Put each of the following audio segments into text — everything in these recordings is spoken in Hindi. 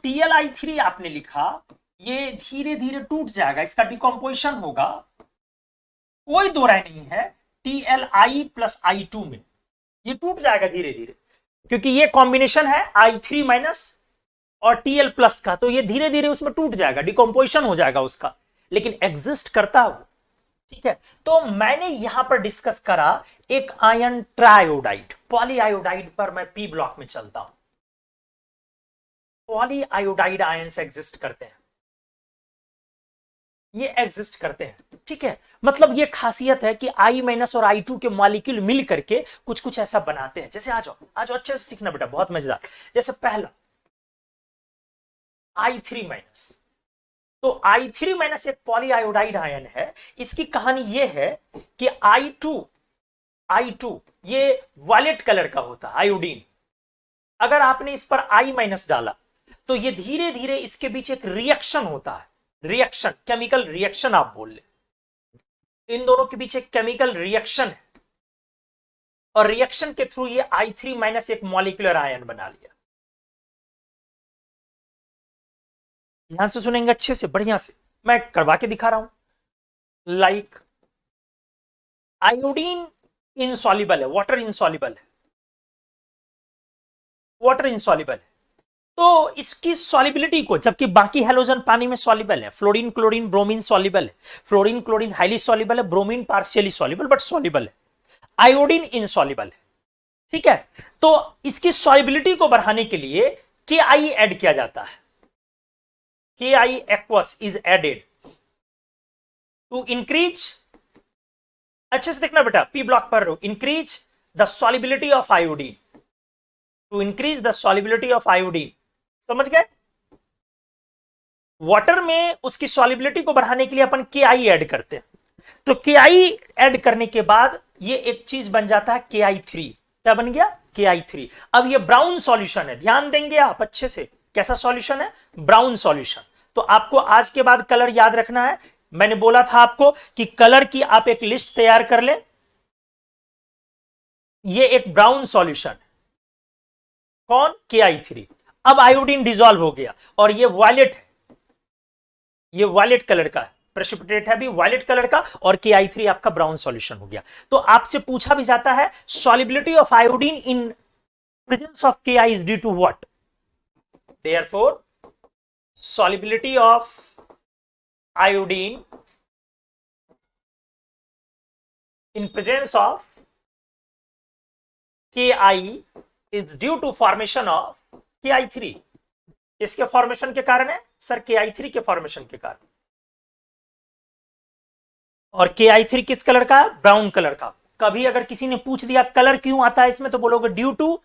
TlI3 आपने लिखा, ये धीरे धीरे टूट जाएगा, इसका डिकम्पोजिशन होगा, कोई दो राय नहीं है, TlI प्लस I2 में ये टूट जाएगा धीरे धीरे, क्योंकि ये कॉम्बिनेशन है I3 माइनस और Tl प्लस का, तो ये धीरे धीरे उसमें टूट जाएगा, डिकम्पोजिशन हो जाएगा उसका, लेकिन एग्जिस्ट करता है वो। ठीक है, तो मैंने यहां पर डिस्कस करा एक आयन ट्रायोडाइड, पॉलीआयोडाइड पर मैं पी ब्लॉक में चलता हूं। पॉलीआयोडाइड आयंस एग्जिस्ट करते हैं, ये एग्जिस्ट करते हैं। ठीक है, मतलब ये खासियत है कि I माइनस और I2 के मॉलिक्यूल मिल करके कुछ कुछ ऐसा बनाते हैं। जैसे आ जाओ अच्छे से सीखना बेटा, बहुत मजेदार। जैसे पहला I3 माइनस, तो I3 माइनस एक पॉलीआयोडाइड आयन है। इसकी कहानी यह है कि I2 ये वायलेट कलर का होता है, आयोडीन। अगर आपने इस पर I माइनस डाला तो ये धीरे धीरे इसके बीच एक रिएक्शन होता है, रिएक्शन, केमिकल रिएक्शन आप बोल ले, इन दोनों के बीच एक केमिकल रिएक्शन है, और रिएक्शन के थ्रू ये I3 माइनस एक मॉलिक्यूलर आयन बना लिया। ध्यान से सुनेंगे अच्छे से, बढ़िया से, मैं करवा के दिखा रहा हूं। लाइक आयोडीन इनसॉल्युबल है, वाटर इनसॉल्युबल है, वाटर इनसॉल्युबल है, तो इसकी सॉल्युबिलिटी को, जबकि बाकी हैलोजन पानी में सॉल्युबल है, फ्लोरीन क्लोरीन ब्रोमीन सॉल्युबल है, फ्लोरीन क्लोरीन हाईली सॉल्युबल है, bromine partially soluble but soluble है, आयोडीन इनसॉल्युबल है। ठीक है, तो इसकी सॉल्युबिलिटी को बढ़ाने के लिए Ki ऐड किया जाता है, Ki aqueous is added to increase, अच्छे से देखना बेटा, पी ब्लॉक पर increase the solubility of iodine, to increase the solubility of iodine, समझ गए? वाटर में उसकी सॉल्युबिलिटी को बढ़ाने के लिए अपन Ki ऐड करते हैं, तो Ki ऐड करने के बाद ये एक चीज बन जाता है Ki3। क्या बन गया? Ki3। अब ये ब्राउन सॉल्यूशन है, ध्यान देंगे आप अच्छे से, कैसा सॉल्यूशन है? Brown solution. तो आपको आज के बाद कलर याद रखना है। मैंने बोला था आपको कि कलर की आप एक लिस्ट तैयार कर लें। ये एक ब्राउन सॉल्यूशन, कौन? Ki3। अब आयोडीन डिसॉल्व हो गया और ये वायलेट है, ये वायलेट कलर का है, प्रेसिपिटेट है भी वायलेट कलर का, और Ki3 आपका ब्राउन सॉल्यूशन हो गया। तो आपसे पूछा भी जाता है solubility of iodine in presence of Ki is due to what? Therefore solubility of iodine in presence of Ki is due to formation of Ki3। इसके फॉर्मेशन के कारण है सर, Ki3 के फॉर्मेशन के कारण। और Ki3 किस कलर का? ब्राउन कलर का। कभी अगर किसी ने पूछ दिया कलर क्यों आता है इसमें, तो बोलोगे ड्यू टू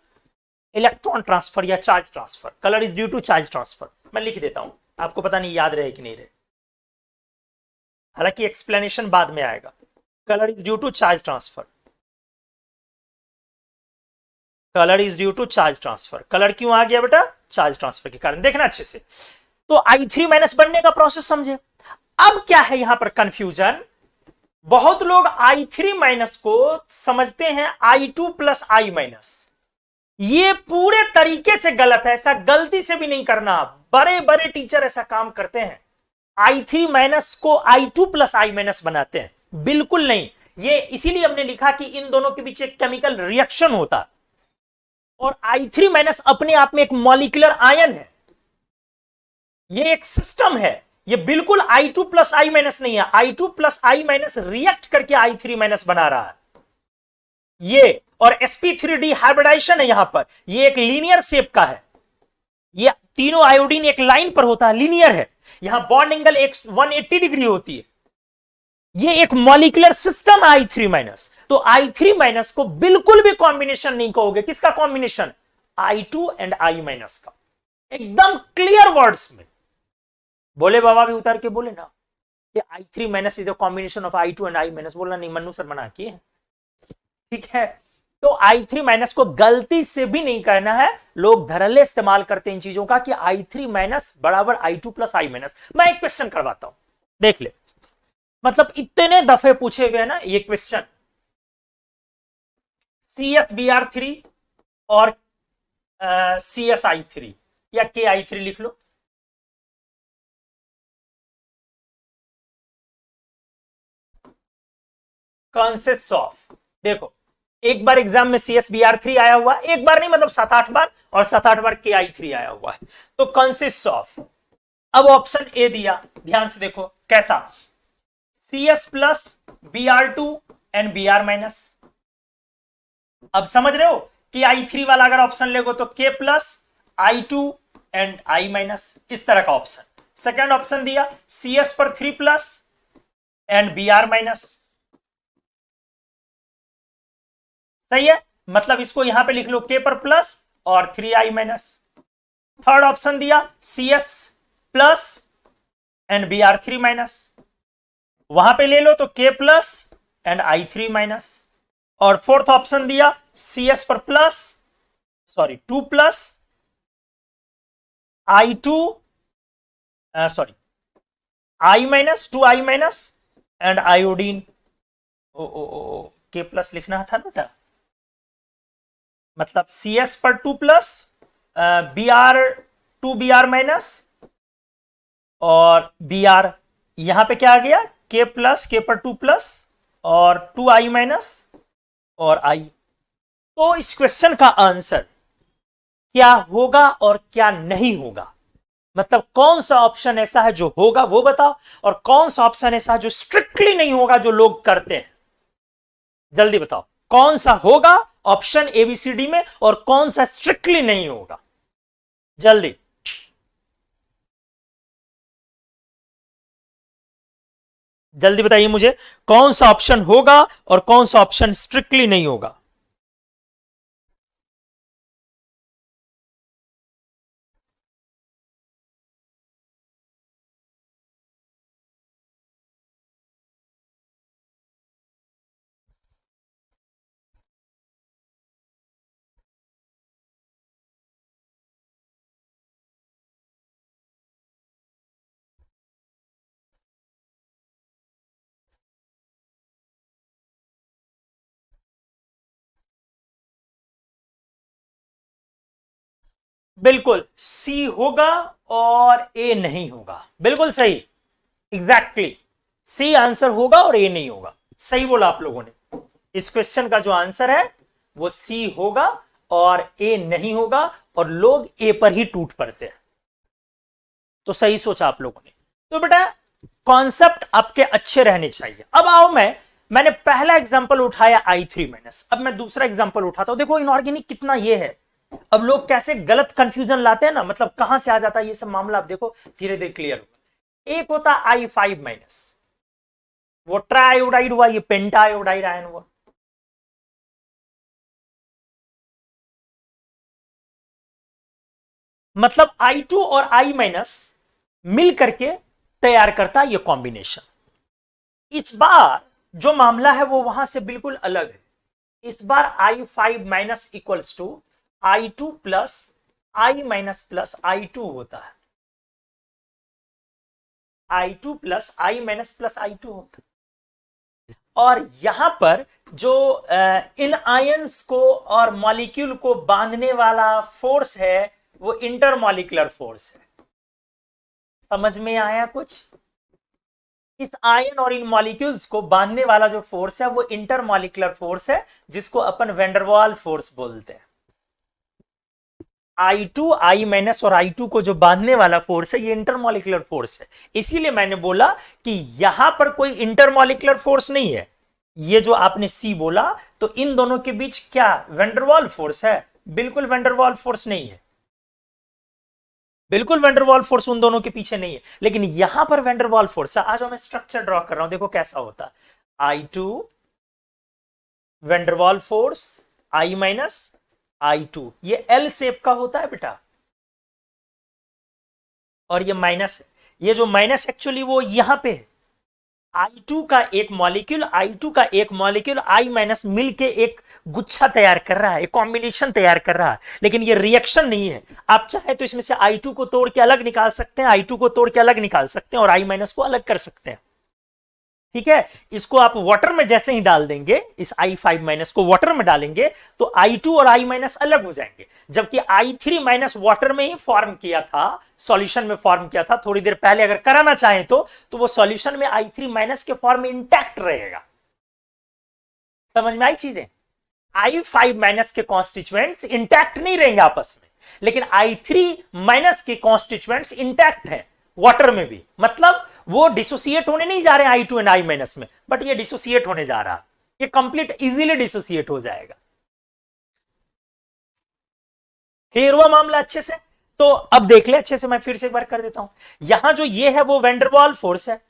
इलेक्ट्रॉन ट्रांसफर या charge transfer. Colour is due to charge transfer. मैं लिख देता हूं, आपको पता नहीं याद रहे कि नहीं रहे, हालांकि एक्सप्लेनेशन बाद में आएगा। Colour is due to charge transfer, colour is due to charge transfer. Colour क्यों आ गया बेटा? चार्ज ट्रांसफर के कारण। देखना अच्छे से, तो I3 माइनस बनने का प्रोसेस समझे। अब क्या है यहां पर कंफ्यूजन, बहुत लोग I3 माइनस को समझते हैं I2 प्लस I माइनस। ये पूरे तरीके से गलत है, ऐसा गलती से भी नहीं करना। बड़े बड़े टीचर ऐसा काम करते हैं, I3 माइनस को I2 प्लस I माइनस बनाते हैं, बिल्कुल नहीं। ये इसीलिए हमने लिखा कि इन दोनों के बीच एक केमिकल रिएक्शन होता है, और I3 माइनस अपने आप में एक मॉलिक्यूलर आयन है, ये एक सिस्टम है। ये बिल्कुल I2 प्लस I माइनस नहीं है, I2 plus I minus react करके I3 माइनस बना रहा है ये। और sp3d हाइब्रिडाइजेशन है यहां पर, ये एक लीनियर शेप का है, ये तीनों आयोडीन एक लाइन पर होता है, लीनियर है। यहां बॉन्ड एंगल 180 डिग्री होती है। ये एक मॉलिक्यूलर सिस्टम है I3 माइनस। तो I3 माइनस को बिल्कुल भी कॉम्बिनेशन नहीं कहोगे। किसका combination? I2 and I minus का, एकदम क्लियर वर्ड्स में बोले। बाबा भी उतार के बोले ना कि I3 minus is the combination of I2 and I minus. बोलना नहीं, मन्नू सर मना किए। ठीक है, तो I3 माइनस को गलती से भी नहीं करना है। लोग धड़ल्ले इस्तेमाल करते हैं इन चीजों का कि I3 माइनस बराबर I2 प्लस I माइनस। मैं एक क्वेश्चन करवाता हूं, देख ले, मतलब इतने दफे पूछे हुए ना ये क्वेश्चन, CsBr3 और CsI3 या KI3 लिख लो, कंसिस्ट ऑफ, देखो एक बार एग्जाम में CSBR3 आया हुआ, एक बार नहीं मतलब 7-8 बार, और 7-8 बार KI3 आया हुआ है। तो कंसिस्ट ऑफ, अब ऑप्शन ए दिया, ध्यान से देखो कैसा, CS plus Br2 and Br minus. अब समझ रहे हो कि I3 वाला अगर ऑप्शन लेगो तो K plus I2 and I minus, इस तरह का ऑप्शन। सेकेंड ऑप्शन दिया CS पर 3 प्लस एंड Br माइनस, सही है, मतलब इसको यहां पे लिख लो K पर प्लस और 3I माइनस। थर्ड ऑप्शन दिया CS plus and Br3 minus, वहां पे ले लो तो K plus and I3 minus. और फोर्थ ऑप्शन दिया CS पर plus, sorry 2 plus I2 sorry I minus 2I minus and iodine. ओ K प्लस लिखना था बेटा, मतलब CS पर 2 प्लस Br माइनस और Br, यहां पे क्या आ गया K प्लस, K पर 2 प्लस और 2I माइनस और I। तो इस क्वेश्चन का आंसर क्या होगा और क्या नहीं होगा, मतलब कौन सा ऑप्शन ऐसा है जो होगा वो बताओ, और कौन सा ऑप्शन ऐसा है जो स्ट्रिक्टली नहीं होगा जो लोग करते हैं, जल्दी बताओ कौन सा होगा ऑप्शन ABCD में और कौन सा स्ट्रिक्टली नहीं होगा, जल्दी। जल्दी बताइए मुझे कौन सा ऑप्शन होगा और कौन सा ऑप्शन स्ट्रिक्टली नहीं होगा। बिल्कुल सी होगा और ए नहीं होगा, बिल्कुल सही, एग्जैक्टली सी आंसर होगा और ए नहीं होगा, सही बोला आप लोगों ने। इस क्वेश्चन का जो आंसर है वो सी होगा और ए नहीं होगा, और लोग ए पर ही टूट पड़ते हैं, तो सही सोचा आप लोगों ने। तो बेटा कॉन्सेप्ट आपके अच्छे रहने चाहिए। अब आओ मैंने पहला एग्जांपल उठाया I3 माइनस, अब मैं दूसरा एग्जांपल उठाता हूं, देखो इनऑर्गेनिक कितना ये है, अब लोग कैसे गलत कंफ्यूजन लाते हैं ना, मतलब कहां से आ जाता है ये सब मामला, आप देखो धीरे धीरे क्लियर होगा। एक होता I5 माइनस, वो ट्राइओडाइड हुआ, ये पेंटाइओडाइड आयन हुआ, मतलब I2 और I माइनस मिल करके तैयार करता है ये कॉम्बिनेशन। इस बार जो मामला है वो वहां से बिल्कुल अलग है। इस बार I5 minus equals to I2 plus I minus plus I2 होता है, I2 plus I minus plus I2 होता है। और यहां पर जो इन आयंस को और मॉलिक्यूल को बांधने वाला फोर्स है वो इंटरमॉलिक्यूलर फोर्स है। समझ में आया कुछ? इस आयन और इन मॉलिक्यूल्स को बांधने वाला जो फोर्स है वो इंटरमॉलिक्यूलर फोर्स है, जिसको अपन वेंडरवाल फोर्स बोलते हैं। I2 I माइनस और I2 को जो बांधने वाला फोर्स है ये इंटरमॉलिक्यूलर फोर्स है। इसीलिए मैंने बोला कि यहां पर कोई इंटरमॉलिक्यूलर फोर्स नहीं है। ये जो आपने C बोला तो इन दोनों के बीच क्या वेंडरवाल फोर्स है? बिल्कुल वेंडरवाल फोर्स नहीं है, बिल्कुल वेंडरवाल फोर्स उन दोनों के पीछे नहीं है, लेकिन यहां पर वेंडरवाल फोर्स है। आज मैं स्ट्रक्चर ड्रॉ कर रहा हूं, देखो कैसा होता है। I2 van der Waals force I minus I2, ये L शेप का होता है बेटा, और ये माइनस है। ये जो माइनस एक्चुअली वो यहां पे है। I2 का एक मॉलिक्यूल, I2 का एक मॉलिक्यूल I माइनस मिलके एक गुच्छा तैयार कर रहा है, एक कॉम्बिनेशन तैयार कर रहा है, लेकिन ये रिएक्शन नहीं है। आप चाहे तो इसमें से I2 को तोड़ के अलग निकाल सकते हैं, I2 को तोड़ के अलग निकाल सकते हैं और I माइनस को अलग कर सकते हैं, ठीक है। इसको आप वाटर में जैसे ही डाल देंगे, इस I5 माइनस को वाटर में डालेंगे तो I2 और I माइनस अलग हो जाएंगे, जबकि I3 माइनस वाटर में ही फॉर्म किया था, सॉल्यूशन में फॉर्म किया था थोड़ी देर पहले। अगर कराना चाहें तो वो सॉल्यूशन में I3 माइनस के फॉर्म में इंटैक्ट रहेगा। समझ में आई चीजें? I5- के कॉन्स्टिट्यूएंट्स इंटैक्ट नहीं रहेंगे आपस में, लेकिन I3- के कॉन्स्टिट्यूएंट्स इंटैक्ट हैं वाटर में भी। मतलब वो डिसोसिएट होने नहीं जा रहे हैं I2 एंड I- में, बट ये डिसोसिएट होने जा रहा है, ये कंप्लीट इजीली डिसोसिएट हो जाएगा। क्लियर हुआ मामला अच्छे से? तो अब देख ले अच्छे से, मैं फिर से एक बार कर देता हूं। यहां जो ये है वो वेंडरवाल फोर्स है,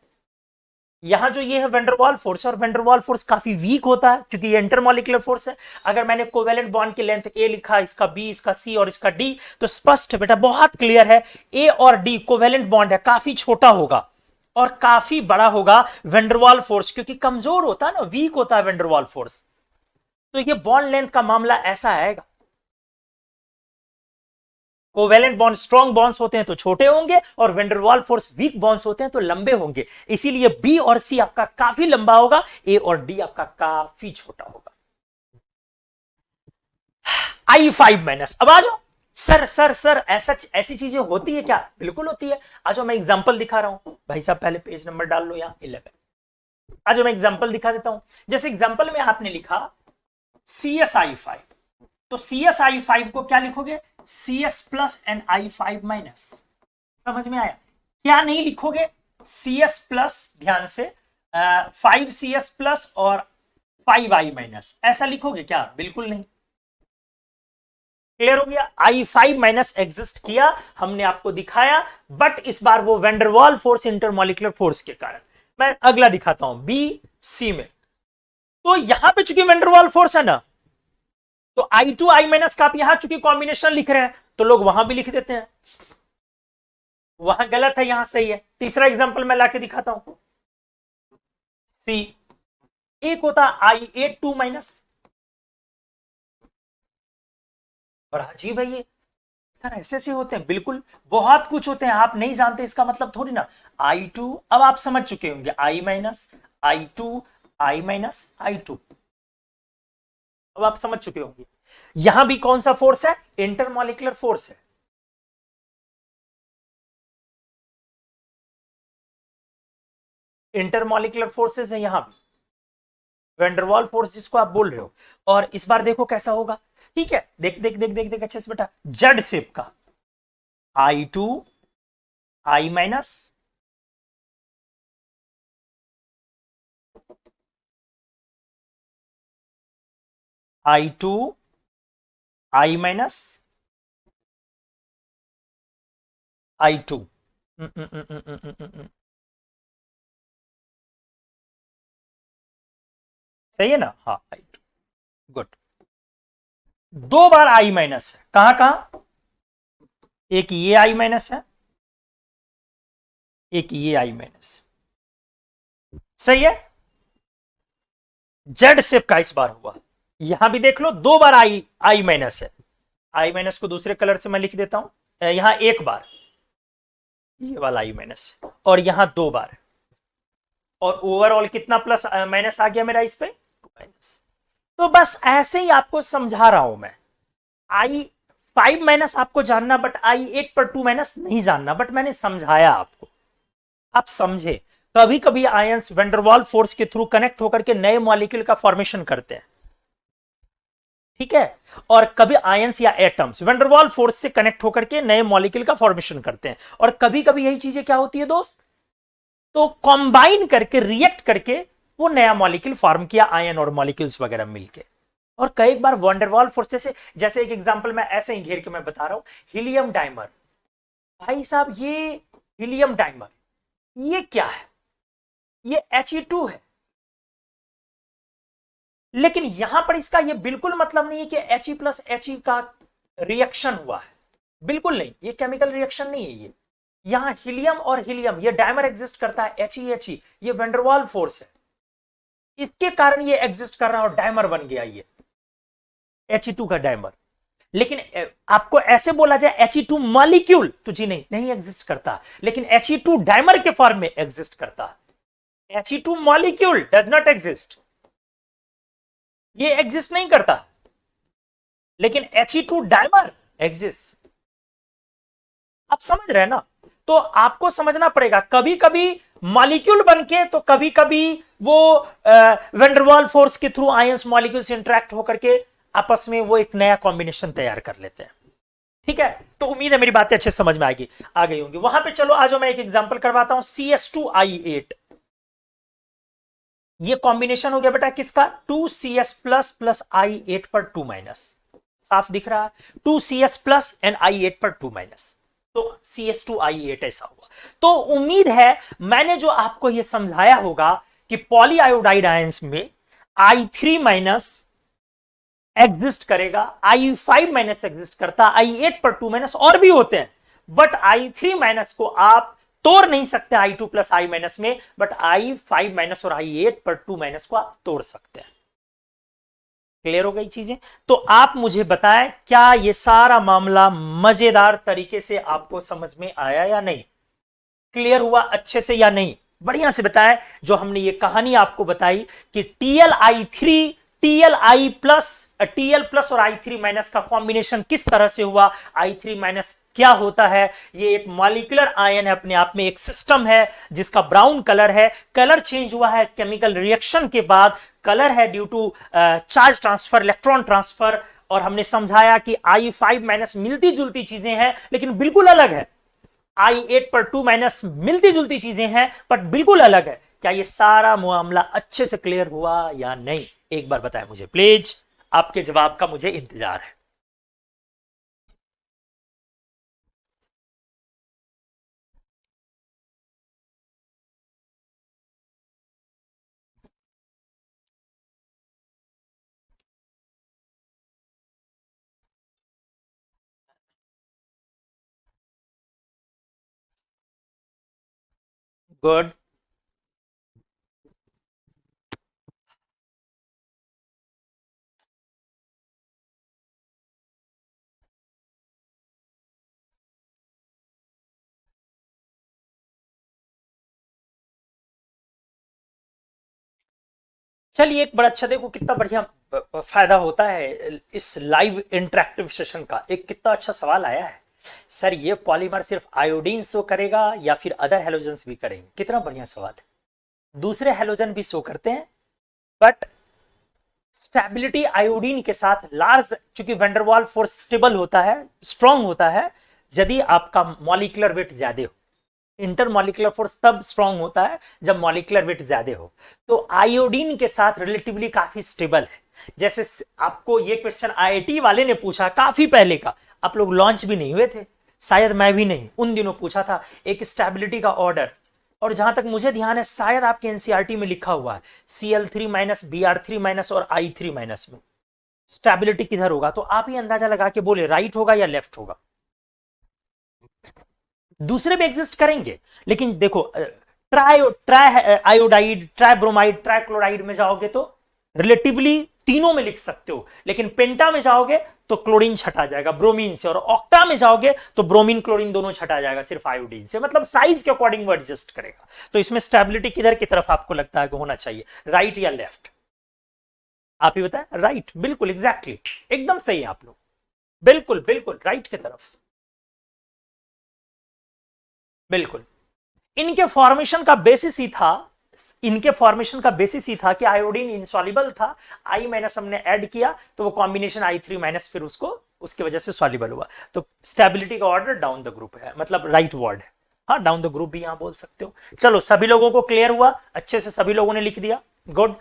यहां जो ये है वेंडरवाल फोर्स है, और वेंडरवाल फोर्स काफी वीक होता है क्योंकि ये इंटरमॉलिक्यूलर फोर्स है। अगर मैंने कोवेलेंट बॉन्ड की लेंथ ए लिखा, इसका बी, इसका सी और इसका डी, तो स्पष्ट है बेटा, बहुत क्लियर है, ए और डी कोवेलेंट बॉन्ड है, काफी छोटा होगा और काफी बड़ा होगा वेंडरवाल फोर्स, क्योंकि कमजोर होता है ना, वीक होता है वेंडरवाल फोर्स। तो ये बॉन्ड लेंथ का मामला ऐसा आएगा। कोवेलेंट बॉन्ड स्ट्रॉन्ग बॉन्ड्स होते हैं तो छोटे होंगे, और वेंडरवाल फोर्स वीक बॉन्ड्स होते हैं तो लंबे होंगे। इसीलिए बी और सी आपका काफी लंबा होगा, ए और डी आपका काफी छोटा होगा। I5-। अब आ जाओ, सर ऐसा ऐसी चीजें होती है क्या? बिल्कुल होती है। आ जाओ, मैं एग्जांपल दिखा रहा हूं भाई साहब, पहले पेज नंबर डाल लो, यहां 11। आ जाओ, मैं एग्जांपल दिखा देता हूं। जैसे एग्जांपल में आपने लिखा CsI5, तो CsI5 को क्या लिखोगे? CS+ and I5-। समझ में आया? क्या नहीं लिखोगे? CS+, ध्यान से 5CS+ और 5I-, ऐसा लिखोगे क्या? बिल्कुल नहीं। क्लियर हो गया? I5- एग्जिस्ट किया, हमने आपको दिखाया, बट इस बार वो वेंडरवाल फोर्स इंटरमॉलिक्यूलर फोर्स के कारण। मैं अगला दिखाता हूं, बी सी में। तो यहां पे चूंकि वेंडरवाल फोर्स है ना, तो I2I- का आप यहां चूंकि कॉम्बिनेशन लिख रहे हैं, तो लोग वहां भी लिख देते हैं, वहां गलत है, यहां सही है। तीसरा एग्जांपल मैं लाके दिखाता हूं, सी। एक होता I8-, और अजीब है ये सर, ऐसे से होते हैं? बिल्कुल, बहुत कुछ होते हैं, आप नहीं जानते इसका मतलब थोड़ी ना। I2, अब आप समझ चुके होंगे, I-, I2, I-, I2, अब आप समझ चुके होंगे। यहां भी कौन सा फोर्स है? इंटरमॉलिक्यूलर फोर्स है। इंटरमॉलिक्यूलर फोर्सेस है यहां भी, वेंडरवाल फोर्स जिसको आप बोल रहे हो। और इस बार देखो कैसा होगा, ठीक है? देख देख देख देख देख अच्छे से बेटा, जेड शेप का I2, I-, I2, I-, I2। सही है ना? हाँ, I2, गुड। दो बार I- है, कहां कहां? एक ये I- है, एक ये I-। सही है? जेड शेप का इस बार हुआ। यहां भी देख लो, दो बार I- है। I- को दूसरे कलर से मैं लिख देता हूं, यहां एक बार ये वाला I-, और यहां दो बार, और ओवरऑल कितना प्लस माइनस आ गया मेरा इस पे? 2-। तो बस ऐसे ही आपको समझा रहा हूं मैं। I5- आपको जानना, बट I8/2- नहीं जानना, बट मैंने समझाया आपको, आप समझे। कभी कभी आयंस वेंडरवाल फोर्स के थ्रू कनेक्ट होकर के नए मॉलिक्यूल का फॉर्मेशन करते हैं, ठीक है? और कभी आयंस या एटम्स वेंडरवाल फोर्स से कनेक्ट होकर के नए मॉलिक्यूल का फॉर्मेशन करते हैं, और कभी कभी यही चीजें क्या होती है दोस्त, तो कॉम्बाइन करके, रिएक्ट करके वो नया मॉलिक्यूल फॉर्म किया, आयन और मॉलिक्यूल्स वगैरह मिलके। और कई बार वंडरवॉल फोर्स, जैसे जैसे एक एग्जांपल मैं ऐसे ही घेर के मैं बता रहा हूं, हीलियम डाइमर। भाई साहब, ये हीलियम डाइमर, ये क्या है? ये He2 है, लेकिन यहां पर इसका ये बिल्कुल मतलब नहीं है कि He+He का रिएक्शन हुआ है, बिल्कुल नहीं, ये केमिकल रिएक्शन नहीं है। ये यहां हीलियम और हीलियम, ये डायमर एग्जिस्ट करता है, He, ये वेंडरवाल फोर्स है, इसके कारण ये एग्जिस्ट कर रहा है और डायमर बन गया ये He2 का डायमर। लेकिन आपको ऐसे बोला जाए He2 मॉलिक्यूल, तो जी नहीं, नहीं एग्जिस्ट करता, लेकिन He2 डायमर के फॉर्म में एग्जिस्ट करता है। He2 molecule does not exist, ये एग्जिस्ट नहीं करता, लेकिन He2 डायमर एग्जिस्ट। आप समझ रहे हैं ना? तो आपको समझना पड़ेगा, कभी कभी मॉलिक्यूल बनके तो कभी कभी वो वेंडरवाल फोर्स के थ्रू आयंस मॉलिक्यूल से इंटरेक्ट होकर के आपस में वो एक नया कॉम्बिनेशन तैयार कर लेते हैं। ठीक है, तो उम्मीद है मेरी बातें अच्छे समझ में आ गई होंगी। वहां पे चलो आज मैं एक एग्जांपल करवाता हूं, CS2I8। ये कॉम्बिनेशन हो गया बेटा किसका, 2CS प्लस प्लस I8 पर 2 माइनस, साफ दिख रहा है, 2CS प्लस एंड I8 पर 2 माइनस, तो CS2I8 ऐसा हुआ। तो उम्मीद है मैंने जो आपको ये समझाया होगा कि पॉलीआयोडाइड आयंस में I3 माइनस एग्जिस्ट करेगा, I5 माइनस एग्जिस्ट करता, I8 पर 2 माइनस और भी होते हैं, बट I3 माइनस को आप तोड़ नहीं सकते I2 प्लस I माइनस में, बट I5 माइनस और I8 पर 2 माइनस को आप तोड़ सकते हैं। क्लियर हो गई चीजें? तो आप मुझे बताएं क्या ये सारा मामला मजेदार तरीके से आपको समझ में आया या नहीं, क्लियर हुआ अच्छे से या नहीं? बढ़िया से बताएं। जो हमने ये कहानी आपको बताई कि TL प्लस और I3 माइनस का कॉम्बिनेशन किस तरह से हुआ, I3 माइनस क्या होता है, ये एक मॉलिक्यूलर आयन है, अपने आप में एक सिस्टम है जिसका ब्राउन कलर है, कलर चेंज हुआ है केमिकल रिएक्शन के बाद, कलर है due to charge transfer, electron transfer, और हमने समझाया कि I5 माइनस मिलती जुलती चीजें हैं लेकिन बिल्कुल अलग है, I8 पर 2 माइनस मिलती जुलती चीजें हैं बट बिल्कुल अलग है। क्या ये सारा मामला अच्छे से क्लियर हुआ या नहीं, एक बार बताएं मुझे प्लीज, आपके जवाब का मुझे इंतजार है। गुड, चलिए एक बड़ा अच्छा, देखो कितना बढ़िया फायदा होता है इस लाइव इंटरेक्टिव सेशन का। एक कितना अच्छा सवाल आया है, सर ये पॉलीमर सिर्फ आयोडीन शो करेगा या फिर अदर हेलोजन्स भी करेंगे? कितना बढ़िया सवाल है। दूसरे हेलोजन भी शो करते हैं बट स्टेबिलिटी आयोडीन के साथ लार्ज, चूंकि वेंडरवाल फोर्स स्टेबल होता है, स्ट्रांग होता है, यदि आपका मॉलिक्यूलर वेट ज्यादा हो। इंटरमॉलिकुलर फोर्स तब स्ट्रांग होता है जब मॉलिक्यूलर वेट ज्यादा हो, तो आयोडीन के साथ रिलेटिवली काफी स्टेबल है। जैसे आपको ये क्वेश्चन आईआईटी वाले ने पूछा काफी पहले का, आप लोग लॉन्च भी नहीं हुए थे, शायद मैं भी नहीं, उन दिनों पूछा था एक स्टेबिलिटी का ऑर्डर, और जहां तक मुझे ध्यान है शायद आपके एनसीईआरटी में लिखा हुआ है Cl3 माइनस Br3 माइनस और I3 माइनस में स्टेबिलिटी किधर होगा, तो आप ही अंदाजा लगा के बोले राइट होगा या लेफ्ट होगा। दूसरे भी एग्जिस्ट करेंगे लेकिन देखो try try iodide, try bromide, try chloride में जाओगे तो रिलेटिवली तीनों में लिख सकते हो, लेकिन पेंटा में जाओगे तो क्लोरीन छटा जाएगा ब्रोमीन से, और ऑक्टा में जाओगे तो ब्रोमीन क्लोरीन दोनों छटा जाएगा सिर्फ आयोडीन से, मतलब साइज के अकॉर्डिंग वो एडजस्ट करेगा। तो इसमें स्टेबिलिटी किधर की तरफ आपको लगता है कि होना चाहिए, राइट या लेफ्ट? आप ही बताएं। राइट, बिल्कुल एग्जैक्टली, एकदम सही है आप लोग, बिल्कुल बिल्कुल राइट की तरफ, बिल्कुल। इनके फॉर्मेशन का बेसिस ही था, इनके फॉर्मेशन का बेसिस ही था कि आयोडीन इंसॉल्युबल था, आई माइनस हमने ऐड किया तो वो कॉम्बिनेशन I3 माइनस फिर उसको उसकी वजह से सॉल्युबल हुआ। तो स्टेबिलिटी का ऑर्डर डाउन द ग्रुप है, मतलब राइट वर्ड है, हाँ डाउन द ग्रुप भी यहां बोल सकते हो। चलो सभी लोगों को क्लियर हुआ अच्छे से, सभी लोगों ने लिख दिया, गुड।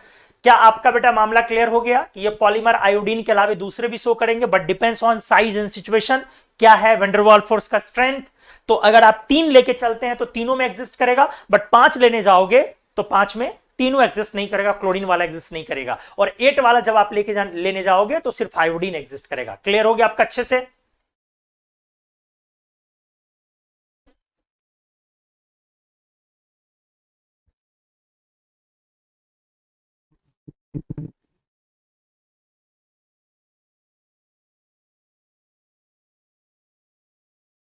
क्या आपका बेटा मामला क्लियर हो गया कि ये पॉलीमर आयोडीन के अलावा दूसरे भी शो करेंगे but depends on size and situation, क्या है वेंडरवाल फोर्स का स्ट्रेंथ। तो अगर आप 3 लेके चलते हैं तो तीनों में एग्जिस्ट करेगा, बट 5 लेने जाओगे तो 5 में तीनों एग्जिस्ट नहीं करेगा, क्लोरीन वाला एग्जिस्ट नहीं करेगा, और 8 वाला जब आप लेने जाओगे तो सिर्फ आयोडीन एग्जिस्ट करेगा। क्लियर हो गया आपका अच्छे से?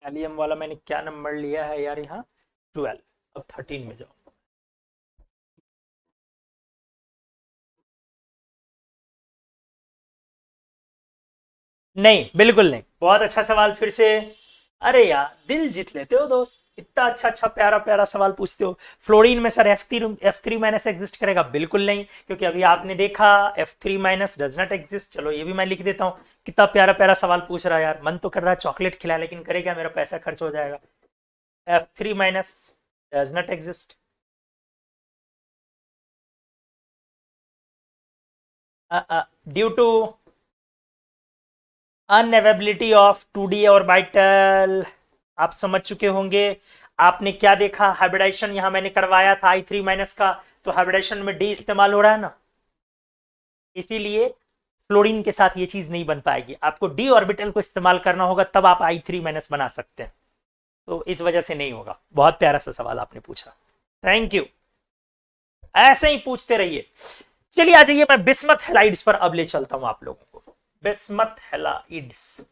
गैलियम वाला मैंने क्या नंबर लिया है यार यहाँ, 12, अब 13 में जाओ। नहीं बिल्कुल नहीं, बहुत अच्छा सवाल फिर से, अरे यार दिल जीत लेते हो दोस्त, इतना अच्छा अच्छा प्यारा प्यारा सवाल पूछते हो। फ्लोरीन में सर F3 माइनस एग्जिस्ट करेगा? बिल्कुल नहीं, क्योंकि अभी आपने देखा F3 minus does not exist. चलो ये भी मैं लिख देता हूँ। कितना प्यारा प्यारा सवाल पूछ रहा है यार, मन तो कर रहा है चॉकलेट खिला, लेकिन करेगा, मेरा पैसा खर्च हो जाएगा। F3 minus does not exist. Due to unavailability of 2D orbital. आप समझ चुके होंगे। आपने क्या देखा, हाइब्रिडाइजेशन यहां मैंने करवाया था I3 माइनस का, तो हाइब्रिडाइजेशन में डी इस्तेमाल हो रहा है ना, इसीलिए फ्लोरीन के साथ ये चीज नहीं बन पाएगी। आपको डी ऑर्बिटल को इस्तेमाल करना होगा, तब आप I3 माइनस बना सकते हैं, तो इस वजह से नहीं होगा। बहुत प्यारा सा सवाल आपने पूछा, थैंक यू। ऐसे ही पूछते रहिए। चलिए आ जाइए, मैं बिस्मथ हेलाइड्स पर अब ले चलता हूं आप लोगों को। Bismuth halides